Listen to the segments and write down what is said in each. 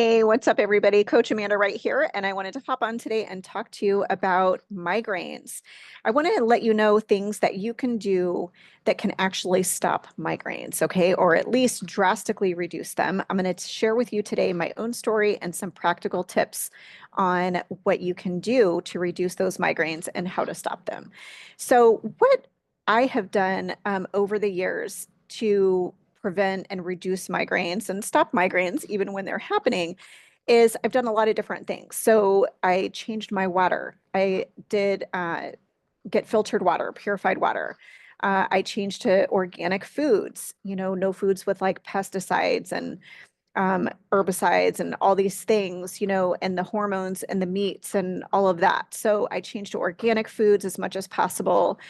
Hey, what's up, everybody? Coach Amanda right here, and I wanted to hop on today and talk to you about migraines. I want to let you know things that you can do that can actually stop migraines, okay, or at least drastically reduce them. I'm going to share with you today my own story and some practical tips on what you can do to reduce those migraines and how to stop them. So, what I have done over the years to prevent and reduce migraines and stop migraines even when they're happening is I've done a lot of different things. So I changed my water. I did get filtered water, purified water. I changed to organic foods, no foods with like pesticides and herbicides and all these things, and the hormones and the meats and all of that. So I changed to organic foods as much as possible,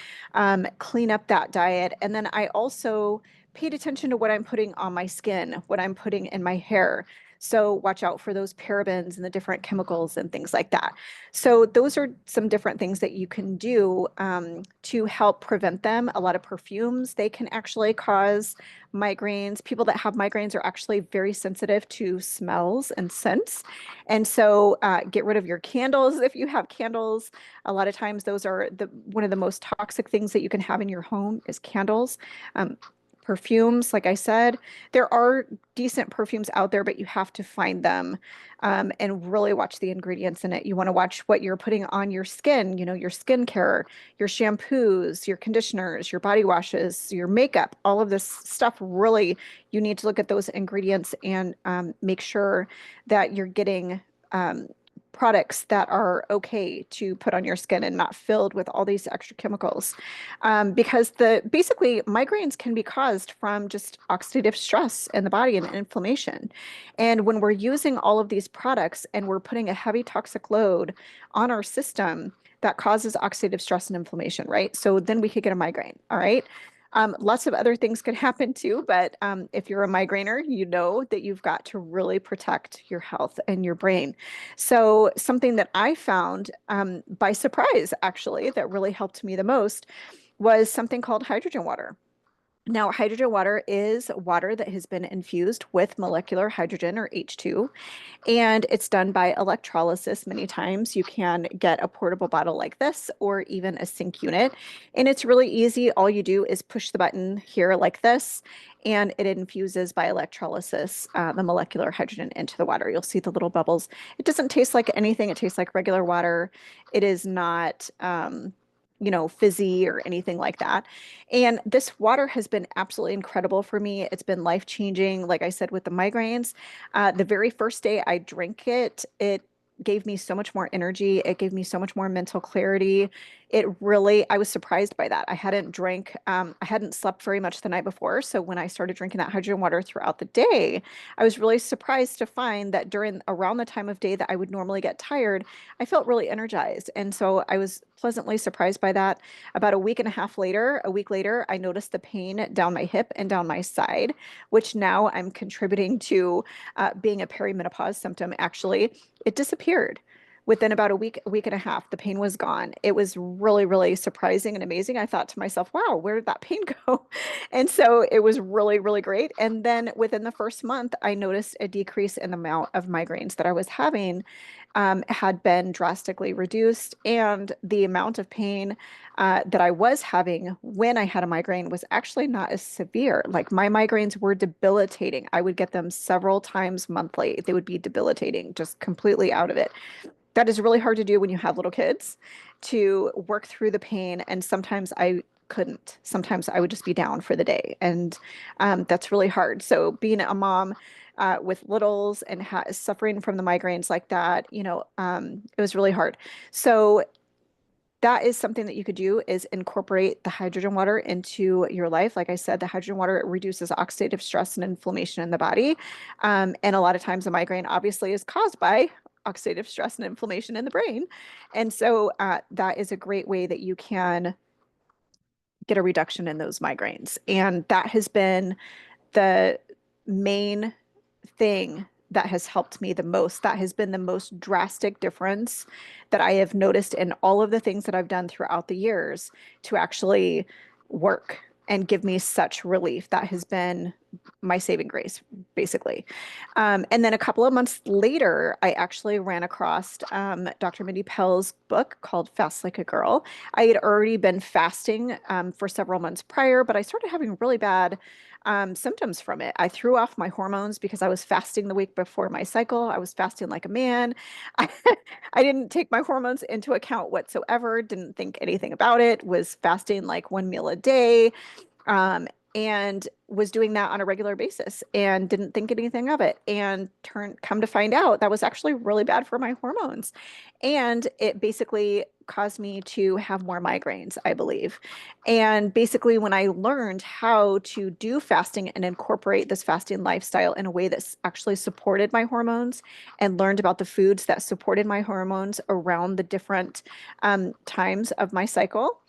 clean up that diet. And then I also paid attention to what I'm putting on my skin, what I'm putting in my hair. So watch out for those parabens and the different chemicals and things like that. So those are some different things that you can do to help prevent them. A lot of perfumes, they can actually cause migraines. People that have migraines are actually very sensitive to smells and scents. And so get rid of your candles if you have candles. A lot of times those are one of the most toxic things that you can have in your home is candles. Perfumes, like I said, there are decent perfumes out there, but you have to find them and really watch the ingredients in it. You want to watch what you're putting on your skin, your skincare, your shampoos, your conditioners, your body washes, your makeup, all of this stuff. Really, you need to look at those ingredients and make sure that you're getting products that are okay to put on your skin and not filled with all these extra chemicals. Because basically migraines can be caused from just oxidative stress in the body and inflammation. And when we're using all of these products and we're putting a heavy toxic load on our system, that causes oxidative stress and inflammation, right? So then we could get a migraine, all right? Lots of other things could happen too, but if you're a migrainer, you know that you've got to really protect your health and your brain. So something that I found by surprise, actually, that really helped me the most was something called hydrogen water. Now, hydrogen water is water that has been infused with molecular hydrogen or H2, and it's done by electrolysis many times. You can get a portable bottle like this or even a sink unit. And it's really easy. All you do is push the button here like this, and it infuses by electrolysis the molecular hydrogen into the water. You'll see the little bubbles. It doesn't taste like anything. It tastes like regular water. It is not fizzy or anything like that. And this water has been absolutely incredible for me. It's been life-changing, like I said, with the migraines. The very first day I drank it, it gave me so much more energy. It gave me so much more mental clarity. I was surprised by that. I hadn't slept very much the night before. So when I started drinking that hydrogen water throughout the day, I was really surprised to find that around the time of day that I would normally get tired, I felt really energized. And so I was pleasantly surprised by that. About a week later, I noticed the pain down my hip and down my side, which now I'm contributing to being a perimenopause symptom. Actually, it disappeared within about a week and a half. The pain was gone. It was really, really surprising and amazing. I thought to myself, wow, where did that pain go? And so it was really, really great. And then within the first month, I noticed a decrease in the amount of migraines that I was having had been drastically reduced. And the amount of pain that I was having when I had a migraine was actually not as severe. Like my migraines were debilitating. I would get them several times monthly. They would be debilitating, just completely out of it. That is really hard to do when you have little kids, to work through the pain. And sometimes I couldn't. Sometimes I would just be down for the day. And that's really hard. So being a mom with littles and suffering from the migraines like that, it was really hard. So that is something that you could do, is incorporate the hydrogen water into your life. Like I said, the hydrogen water reduces oxidative stress and inflammation in the body. And a lot of times a migraine obviously is caused by oxidative stress and inflammation in the brain. And so that is a great way that you can get a reduction in those migraines. And that has been the main thing that has helped me the most. That has been the most drastic difference that I have noticed in all of the things that I've done throughout the years to actually work and give me such relief. That has been my saving grace, basically. And then a couple of months later, I actually ran across Dr. Mindy Pelz' book called Fast Like a Girl. I had already been fasting for several months prior, but I started having really bad symptoms from it. I threw off my hormones because I was fasting the week before my cycle. I was fasting like a man. I didn't take my hormones into account whatsoever, didn't think anything about it, was fasting like one meal a day, and was doing that on a regular basis and didn't think anything of it, and come to find out that was actually really bad for my hormones. And it basically caused me to have more migraines, I believe. And basically, when I learned how to do fasting and incorporate this fasting lifestyle in a way that's actually supported my hormones, and learned about the foods that supported my hormones around the different times of my cycle,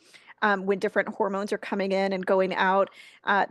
when different hormones are coming in and going out,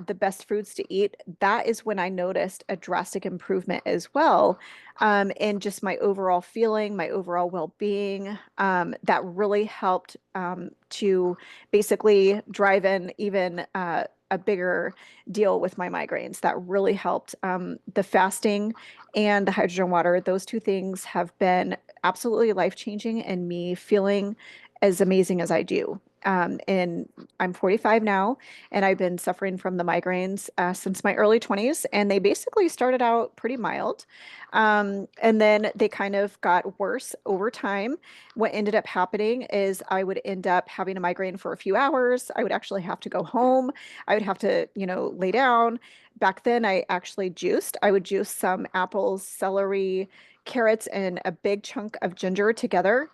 the best foods to eat, that is when I noticed a drastic improvement as well, in just my overall feeling, my overall well-being. That really helped to basically drive in even a bigger deal with my migraines. That really helped. The fasting and the hydrogen water, those two things have been absolutely life-changing and me feeling as amazing as I do. And I'm 45 now, and I've been suffering from the migraines since my early 20s, and they basically started out pretty mild. And then they kind of got worse over time. What ended up happening is I would end up having a migraine for a few hours. I would actually have to go home. I would have to, lay down. Back then, I actually juiced. I would juice some apples, celery, carrots, and a big chunk of ginger together.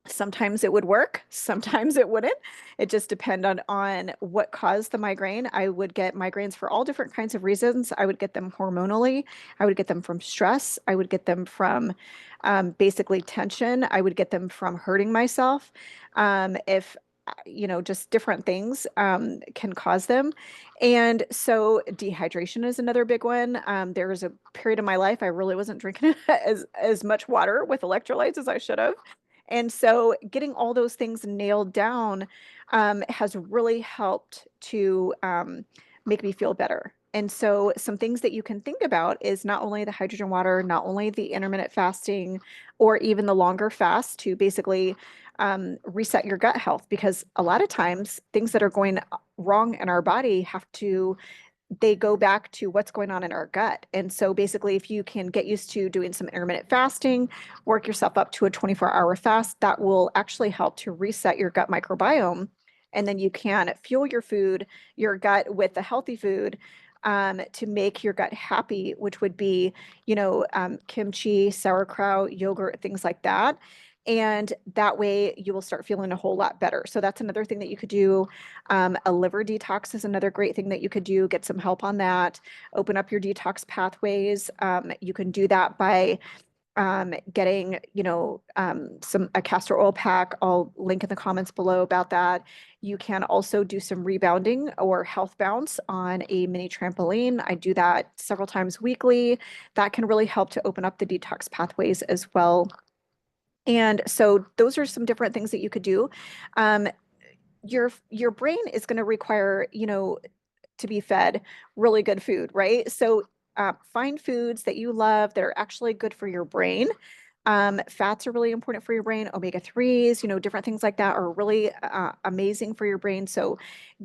Sometimes it would work, sometimes it wouldn't. It just depended on what caused the migraine. I would get migraines for all different kinds of reasons. I would get them hormonally. I would get them from stress. I would get them from basically tension. I would get them from hurting myself. If just different things can cause them. And so dehydration is another big one. There was a period of my life I really wasn't drinking as much water with electrolytes as I should have. And so getting all those things nailed down has really helped to make me feel better. And so some things that you can think about is not only the hydrogen water, not only the intermittent fasting, or even the longer fast to basically reset your gut health, because a lot of times things that are going wrong in our body they go back to what's going on in our gut. And so basically, if you can get used to doing some intermittent fasting, work yourself up to a 24-hour fast, that will actually help to reset your gut microbiome. And then you can fuel your gut with a healthy food, to make your gut happy, which would be, kimchi, sauerkraut, yogurt, things like that. And that way you will start feeling a whole lot better. So that's another thing that you could do. A liver detox is another great thing that you could do. Get some help on that. Open up your detox pathways. You can do that by getting, a castor oil pack. I'll link in the comments below about that. You can also do some rebounding or health bounce on a mini trampoline. I do that several times weekly. That can really help to open up the detox pathways as well. And so those are some different things that you could do. Your brain is going to require, to be fed really good food, right? So find foods that you love that are actually good for your brain. Fats are really important for your brain. Omega-3s, different things like that are really amazing for your brain. So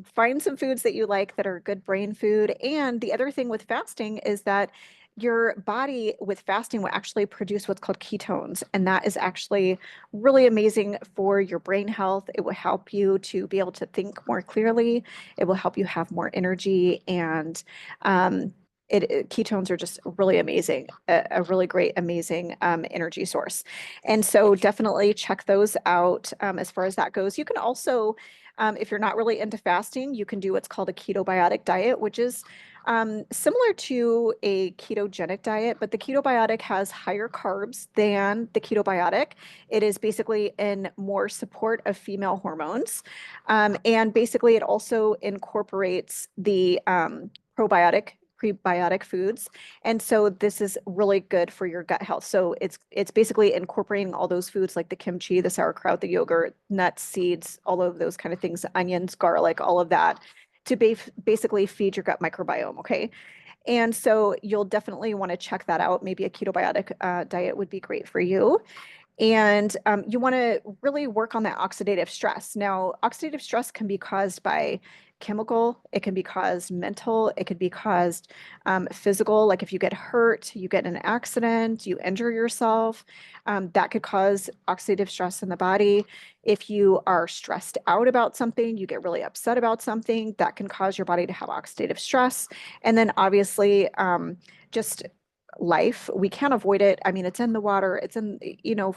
find some foods that you like that are good brain food. And the other thing with fasting is that your body with fasting will actually produce what's called ketones. And that is actually really amazing for your brain health. It will help you to be able to think more clearly. It will help you have more energy. And ketones are just really amazing, a really great, amazing energy source. And so definitely check those out as far as that goes. You can also, if you're not really into fasting, you can do what's called a ketobiotic diet, which is similar to a ketogenic diet, but the ketobiotic has higher carbs than the ketobiotic. It is basically in more support of female hormones. And basically it also incorporates the prebiotic foods. And so this is really good for your gut health. So it's basically incorporating all those foods like the kimchi, the sauerkraut, the yogurt, nuts, seeds, all of those kind of things, onions, garlic, all of that, to basically feed your gut microbiome, okay? And so you'll definitely want to check that out. Maybe a ketobiotic diet would be great for you. And you want to really work on that oxidative stress. Now, oxidative stress can be caused by chemical, it can be caused mental, it could be caused physical. Like if you get hurt, you get in an accident, you injure yourself, that could cause oxidative stress in the body. If you are stressed out about something, you get really upset about something, that can cause your body to have oxidative stress. And then obviously, just life, we can't avoid it. I mean, it's in the water, it's in,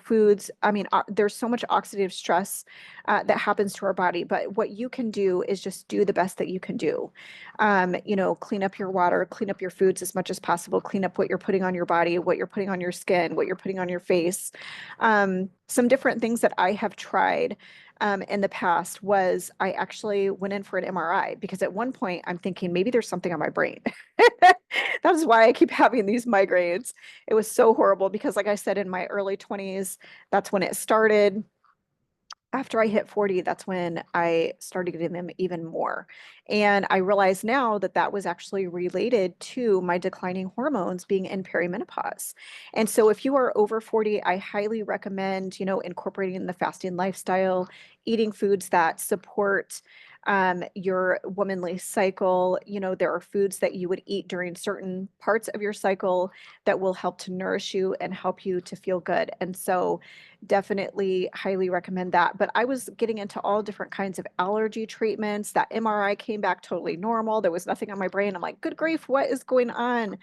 foods. I mean, there's so much oxidative stress that happens to our body, but what you can do is just do the best that you can do. Clean up your water, clean up your foods as much as possible, clean up what you're putting on your body, what you're putting on your skin, what you're putting on your face. Some different things that I have tried in the past was I actually went in for an MRI because at one point I'm thinking maybe there's something on my brain. That is why I keep having these migraines. It was so horrible because, like I said, in my early 20s, that's when it started. After I hit 40, that's when I started getting them even more. And I realize now that that was actually related to my declining hormones being in perimenopause. And so if you are over 40, I highly recommend, incorporating the fasting lifestyle, eating foods that support your womanly cycle. There are foods that you would eat during certain parts of your cycle that will help to nourish you and help you to feel good. And so definitely highly recommend that. But I was getting into all different kinds of allergy treatments. That MRI came back totally normal. There was nothing on my brain. I'm like, good grief, what is going on?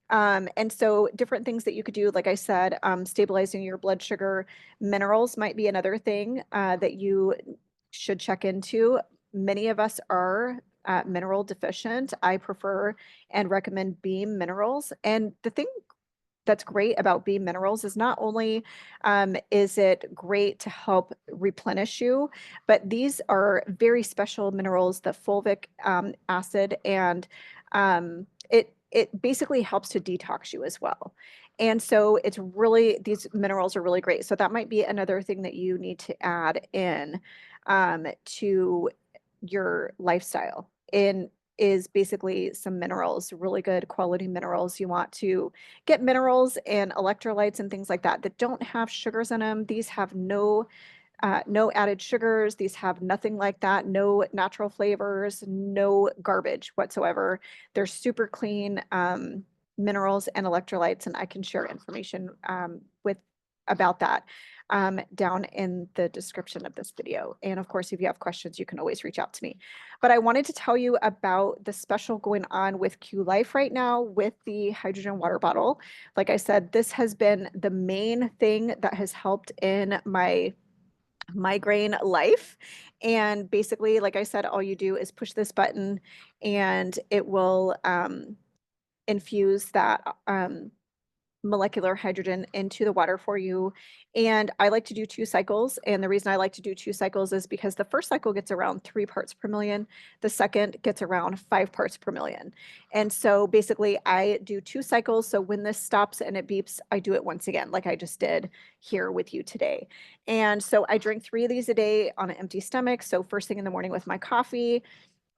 And so different things that you could do, like I said, stabilizing your blood sugar, minerals might be another thing that you should check into. Many of us are mineral deficient. I prefer and recommend Beam minerals. And the thing that's great about Beam minerals is not only is it great to help replenish you, but these are very special minerals, the fulvic acid, and it basically helps to detox you as well. And so these minerals are really great. So that might be another thing that you need to add in to your lifestyle. Is basically some minerals, really good quality minerals. You want to get minerals and electrolytes and things like that that don't have sugars in them. These have no added sugars. These have nothing like that. No natural flavors, no garbage whatsoever. They're super clean minerals and electrolytes, and I can share information about that down in the description of this video. And of course, if you have questions, you can always reach out to me. But I wanted to tell you about the special going on with Q Life right now with the hydrogen water bottle. Like I said, this has been the main thing that has helped in my migraine life. And basically, like I said, all you do is push this button and it will infuse that molecular hydrogen into the water for you. And I like to do 2 cycles. And the reason I like to do 2 cycles is because the first cycle gets around 3 parts per million. The second gets around 5 parts per million. And so basically I do 2 cycles. So when this stops and it beeps, I do it once again, like I just did here with you today. And so I drink 3 of these a day on an empty stomach. So first thing in the morning with my coffee,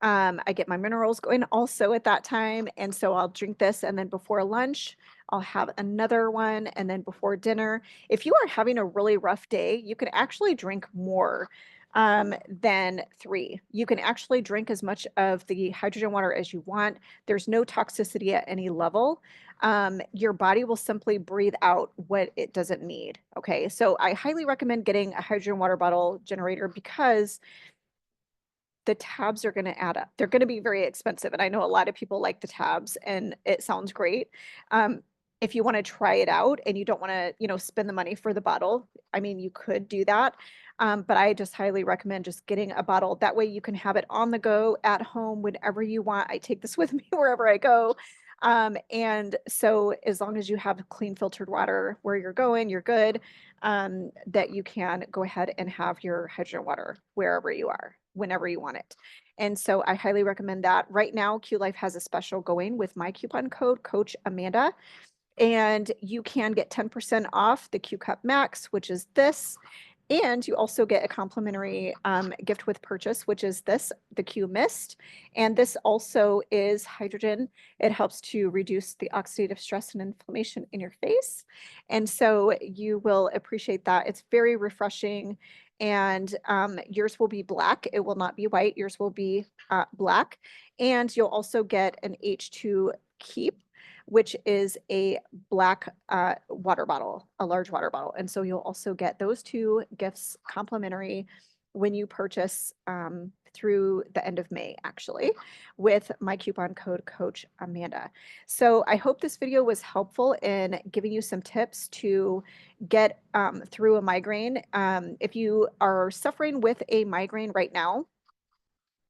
I get my minerals going also at that time. And so I'll drink this. And then before lunch, I'll have another one. And then before dinner, if you are having a really rough day, you can actually drink more than 3. You can actually drink as much of the hydrogen water as you want. There's no toxicity at any level. Your body will simply breathe out what it doesn't need. Okay. So I highly recommend getting a hydrogen water bottle generator because the tabs are going to add up. They're going to be very expensive. And I know a lot of people like the tabs and it sounds great. If you want to try it out and you don't want to, spend the money for the bottle, I mean, you could do that. But I just highly recommend just getting a bottle. That way you can have it on the go at home whenever you want. I take this with me wherever I go. And so as long as you have clean filtered water where you're going, you're good, that you can go ahead and have your hydrogen water wherever you are, whenever you want it. And so I highly recommend that. Right now, Q Life has a special going with my coupon code, Coach Amanda, and you can get 10% off the Q Cup Max, which is this. And you also get a complimentary gift with purchase, which is this, the Q Mist. And this also is hydrogen. It helps to reduce the oxidative stress and inflammation in your face. And so you will appreciate that. It's very refreshing. And yours will be black. It will not be white. Yours will be black. And you'll also get an H2 Keep, which is a black water bottle, a large water bottle. And so you'll also get those two gifts complimentary when you purchase through the end of May, actually, with my coupon code Coach Amanda. So I hope this video was helpful in giving you some tips to get through a migraine. If you are suffering with a migraine right now,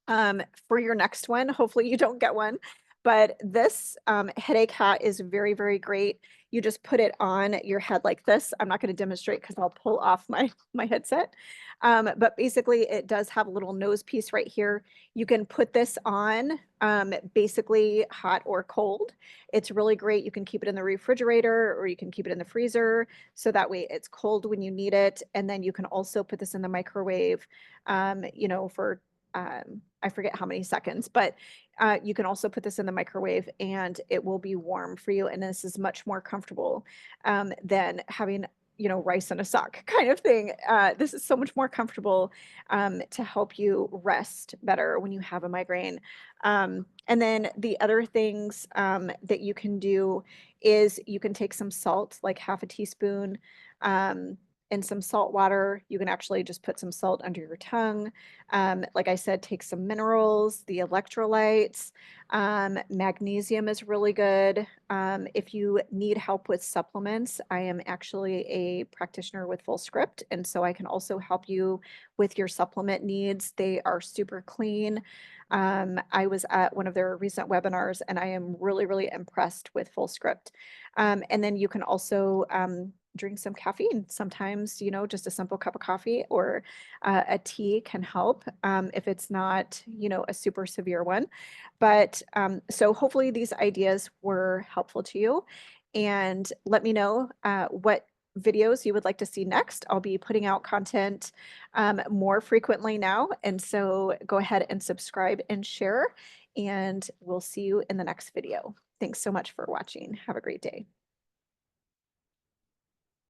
for your next one, hopefully you don't get one, but this headache hat is very, very great. You just put it on your head like this. I'm not going to demonstrate because I'll pull off my headset. But basically it does have a little nose piece right here. You can put this on basically hot or cold. It's really great. You can keep it in the refrigerator or you can keep it in the freezer. So that way it's cold when you need it. And then you can also put this in the microwave, for I forget how many seconds, but you can also put this in the microwave and it will be warm for you. And this is much more comfortable than having, rice in a sock kind of thing. This is so much more comfortable to help you rest better when you have a migraine. And then the other things that you can do is you can take some salt, like half a teaspoon, and some salt water. You can actually just put some salt under your tongue. Like I said, take some minerals, the electrolytes. Magnesium is really good. If you need help with supplements, I am actually a practitioner with Fullscript, and so I can also help you with your supplement needs. They are super clean. I was at one of their recent webinars and I am really, really impressed with Fullscript. And then you can also drink some caffeine. Sometimes, just a simple cup of coffee or a tea can help if it's not, a super severe one. But so hopefully these ideas were helpful to you. And let me know what videos you would like to see next. I'll be putting out content more frequently now. And so go ahead and subscribe and share, and we'll see you in the next video. Thanks so much for watching. Have a great day.